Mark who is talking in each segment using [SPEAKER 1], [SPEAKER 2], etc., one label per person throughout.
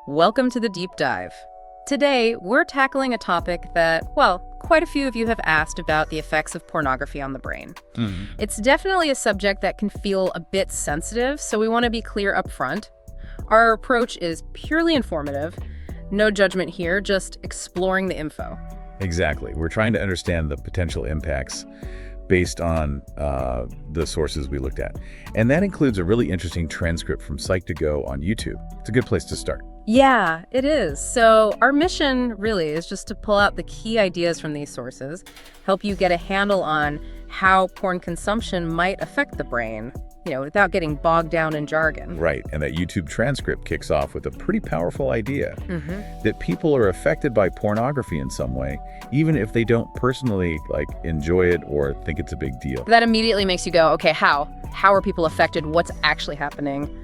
[SPEAKER 1] Welcome to the Deep Dive. Today, we're tackling a topic that, well, quite a few of you have asked about the effects of pornography on the brain. It's definitely a subject that can feel a bit sensitive, so we want to be clear up front. Our approach is purely informative. No judgment here, just exploring the info.
[SPEAKER 2] Exactly. We're trying to understand the potential impacts based on the sources we looked at. And that includes a really interesting transcript from Psych2Go on YouTube. It's a good place to start.
[SPEAKER 1] Yeah, it is. So our mission really is just to pull out the key ideas from these sources, help you get a handle on how porn consumption might affect the brain, without getting bogged down in jargon.
[SPEAKER 2] Right. And that YouTube transcript kicks off with a pretty powerful idea that people are affected by pornography in some way, even if they don't personally enjoy it or think it's a big deal.
[SPEAKER 1] That immediately makes you go, okay, how? How are people affected? What's actually happening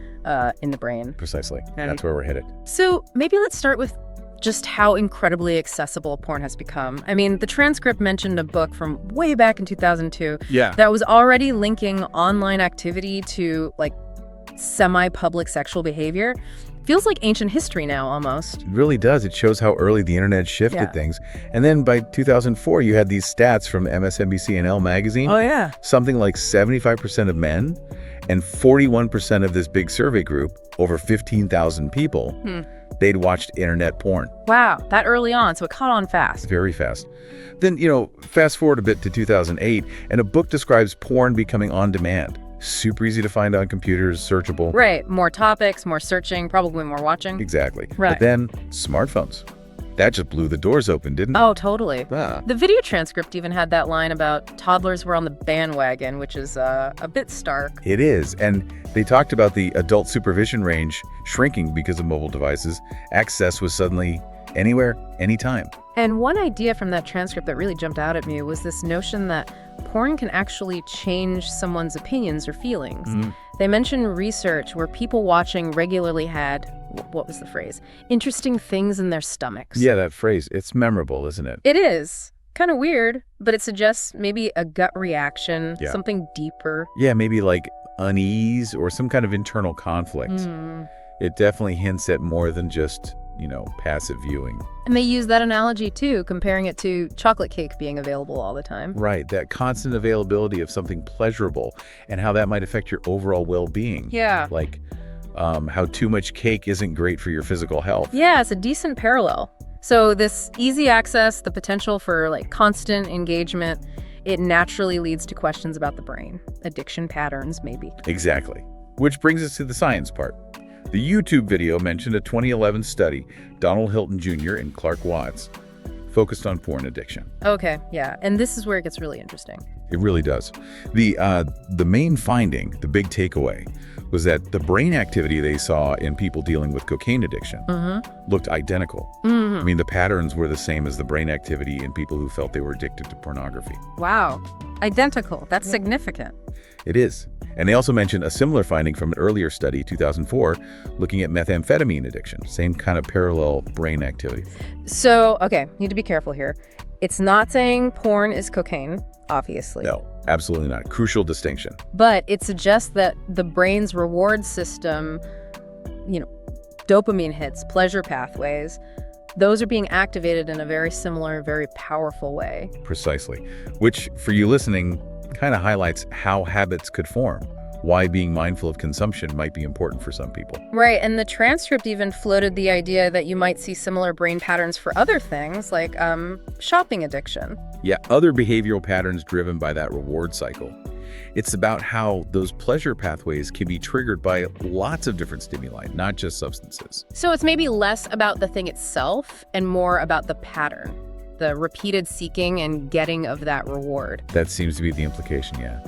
[SPEAKER 1] in the brain?
[SPEAKER 2] Precisely. That's where we're headed.
[SPEAKER 1] So maybe let's start with just how incredibly accessible porn has become. I mean, the transcript mentioned a book from way back in 2002 that was already linking online activity to semi-public sexual behavior. Feels like ancient history now, almost.
[SPEAKER 2] It really does. It shows how early the internet shifted things. And then by 2004, you had these stats from MSNBC and Elle magazine.
[SPEAKER 1] Oh, yeah.
[SPEAKER 2] Something like 75% of men and 41% of this big survey group, over 15,000 people, they'd watched internet porn.
[SPEAKER 1] Wow, that early on, so it caught on fast.
[SPEAKER 2] Very fast. Then, fast forward a bit to 2008, and a book describes porn becoming on demand. Super easy to find on computers, searchable.
[SPEAKER 1] Right, more topics, more searching, probably more watching.
[SPEAKER 2] Exactly.
[SPEAKER 1] Right.
[SPEAKER 2] But then, smartphones. That just blew the doors open, didn't it?
[SPEAKER 1] Oh, totally.
[SPEAKER 2] Ah.
[SPEAKER 1] The video transcript even had that line about toddlers were on the bandwagon, which is a bit stark.
[SPEAKER 2] It is. And they talked about the adult supervision range shrinking because of mobile devices. Access was suddenly anywhere, anytime.
[SPEAKER 1] And one idea from that transcript that really jumped out at me was this notion that porn can actually change someone's opinions or feelings. They mentioned research where people watching regularly had, what was the phrase? Interesting things in their stomachs.
[SPEAKER 2] Yeah, that phrase. It's memorable, isn't it?
[SPEAKER 1] It is. Kind of weird, but it suggests maybe a gut reaction, something deeper.
[SPEAKER 2] Yeah, maybe unease or some kind of internal conflict. It definitely hints at more than just, passive viewing.
[SPEAKER 1] And they use that analogy too, comparing it to chocolate cake being available all the time.
[SPEAKER 2] Right, that constant availability of something pleasurable and how that might affect your overall well-being.
[SPEAKER 1] Yeah.
[SPEAKER 2] How too much cake isn't great for your physical health.
[SPEAKER 1] Yeah, it's a decent parallel. So this easy access, the potential for constant engagement, it naturally leads to questions about the brain, addiction patterns maybe.
[SPEAKER 2] Exactly. Which brings us to the science part. The YouTube video mentioned a 2011 study, Donald Hilton Jr. and Clark Watts, focused on porn addiction.
[SPEAKER 1] Okay, yeah. And this is where it gets really interesting.
[SPEAKER 2] It really does. The main finding, the big takeaway, was that the brain activity they saw in people dealing with cocaine addiction looked identical. I mean, the patterns were the same as the brain activity in people who felt they were addicted to pornography.
[SPEAKER 1] Wow. Identical. That's significant.
[SPEAKER 2] It is. And they also mentioned a similar finding from an earlier study, 2004, looking at methamphetamine addiction. Same kind of parallel brain activity.
[SPEAKER 1] So, okay, need to be careful here. It's not saying porn is cocaine, obviously.
[SPEAKER 2] No, absolutely not. Crucial distinction.
[SPEAKER 1] But it suggests that the brain's reward system, dopamine hits, pleasure pathways, those are being activated in a very similar, very powerful way.
[SPEAKER 2] Precisely. Which, for you listening, kind of highlights how habits could form, why being mindful of consumption might be important for some people.
[SPEAKER 1] Right, and the transcript even floated the idea that you might see similar brain patterns for other things, like shopping addiction.
[SPEAKER 2] Yeah, other behavioral patterns driven by that reward cycle. It's about how those pleasure pathways can be triggered by lots of different stimuli, not just substances.
[SPEAKER 1] So it's maybe less about the thing itself and more about the pattern, the repeated seeking and getting of that reward.
[SPEAKER 2] That seems to be the implication, yeah.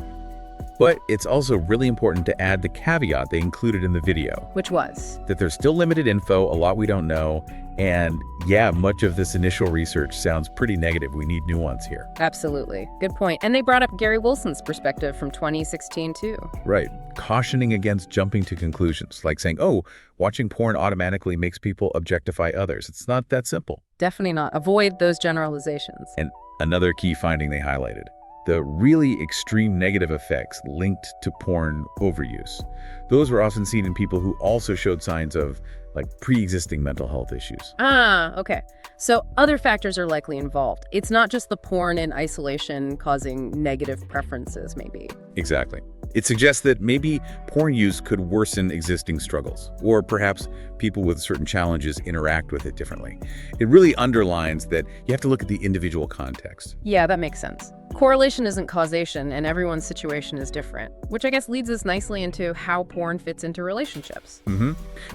[SPEAKER 2] But it's also really important to add the caveat they included in the video.
[SPEAKER 1] Which was?
[SPEAKER 2] That there's still limited info, a lot we don't know, and yeah, much of this initial research sounds pretty negative. We need nuance here.
[SPEAKER 1] Absolutely. Good point. And they brought up Gary Wilson's perspective from 2016 too.
[SPEAKER 2] Right. Cautioning against jumping to conclusions, like saying, oh, watching porn automatically makes people objectify others. It's not that simple.
[SPEAKER 1] Definitely not. Avoid those generalizations.
[SPEAKER 2] And another key finding they highlighted, the really extreme negative effects linked to porn overuse. Those were often seen in people who also showed signs of pre-existing mental health issues.
[SPEAKER 1] Okay. So other factors are likely involved. It's not just the porn in isolation causing negative preferences, maybe.
[SPEAKER 2] Exactly. It suggests that maybe porn use could worsen existing struggles, or perhaps people with certain challenges interact with it differently. It really underlines that you have to look at the individual context.
[SPEAKER 1] Yeah, that makes sense. Correlation isn't causation, and everyone's situation is different, which I guess leads us nicely into how porn fits into relationships.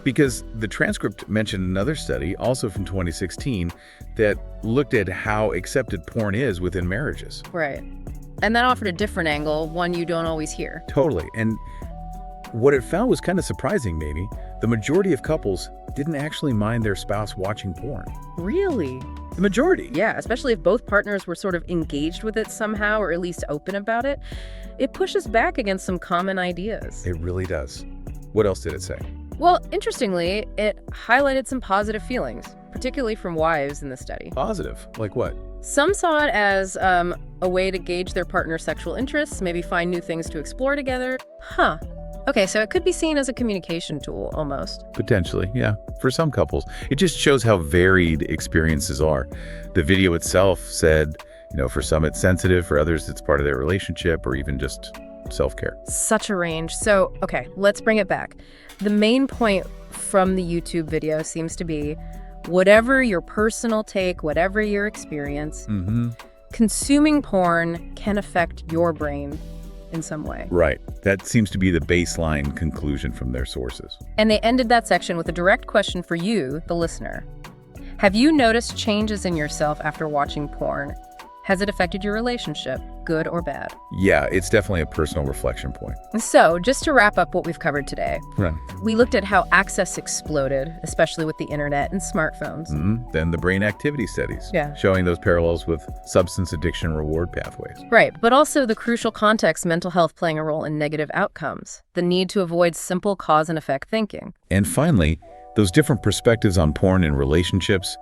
[SPEAKER 2] Because the transcript mentioned another study, also from 2016, that looked at how accepted porn is within marriages.
[SPEAKER 1] Right. And that offered a different angle, one you don't always hear.
[SPEAKER 2] Totally. And what it found was kind of surprising, maybe. The majority of couples didn't actually mind their spouse watching porn.
[SPEAKER 1] Really?
[SPEAKER 2] The majority.
[SPEAKER 1] Yeah, especially if both partners were sort of engaged with it somehow, or at least open about it. It pushes back against some common ideas.
[SPEAKER 2] It really does. What else did it say?
[SPEAKER 1] Well, interestingly, it highlighted some positive feelings, particularly from wives in the study.
[SPEAKER 2] Positive? Like what?
[SPEAKER 1] Some saw it as a way to gauge their partner's sexual interests, maybe find new things to explore together. Okay, so it could be seen as a communication tool, almost.
[SPEAKER 2] Potentially, yeah. For some couples. It just shows how varied experiences are. The video itself said, for some it's sensitive, for others it's part of their relationship, or even just self-care.
[SPEAKER 1] Such a range. So, okay, let's bring it back. The main point from the YouTube video seems to be, whatever your personal take, whatever your experience, consuming porn can affect your brain in some way.
[SPEAKER 2] Right. That seems to be the baseline conclusion from their sources.
[SPEAKER 1] And they ended that section with a direct question for you, the listener. Have you noticed changes in yourself after watching porn? Has it affected your relationship, good or bad?
[SPEAKER 2] Yeah, it's definitely a personal reflection point.
[SPEAKER 1] So, just to wrap up what we've covered today,
[SPEAKER 2] Right.
[SPEAKER 1] We looked at how access exploded, especially with the internet and smartphones.
[SPEAKER 2] Then the brain activity studies,
[SPEAKER 1] Yeah.
[SPEAKER 2] showing those parallels with substance addiction reward pathways.
[SPEAKER 1] Right, but also the crucial context, mental health playing a role in negative outcomes, the need to avoid simple cause and effect thinking.
[SPEAKER 2] And finally, those different perspectives on porn and relationships,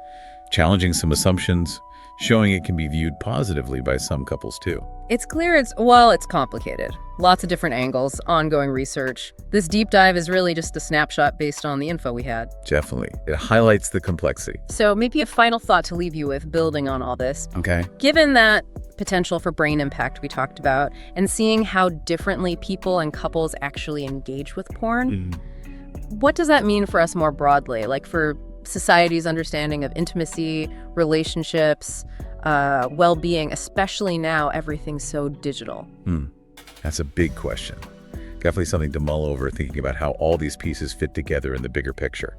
[SPEAKER 2] challenging some assumptions, showing it can be viewed positively by some couples too.
[SPEAKER 1] It's clear it's complicated. Lots of different angles, ongoing research. This deep dive is really just a snapshot based on the info we had.
[SPEAKER 2] Definitely. It highlights the complexity.
[SPEAKER 1] So maybe a final thought to leave you with, building on all this.
[SPEAKER 2] Okay.
[SPEAKER 1] Given that potential for brain impact we talked about, and seeing how differently people and couples actually engage with porn, what does that mean for us more broadly? Like for society's understanding of intimacy, relationships, well-being, especially now everything's so digital?
[SPEAKER 2] That's a big question. Definitely something to mull over, thinking about how all these pieces fit together in the bigger picture.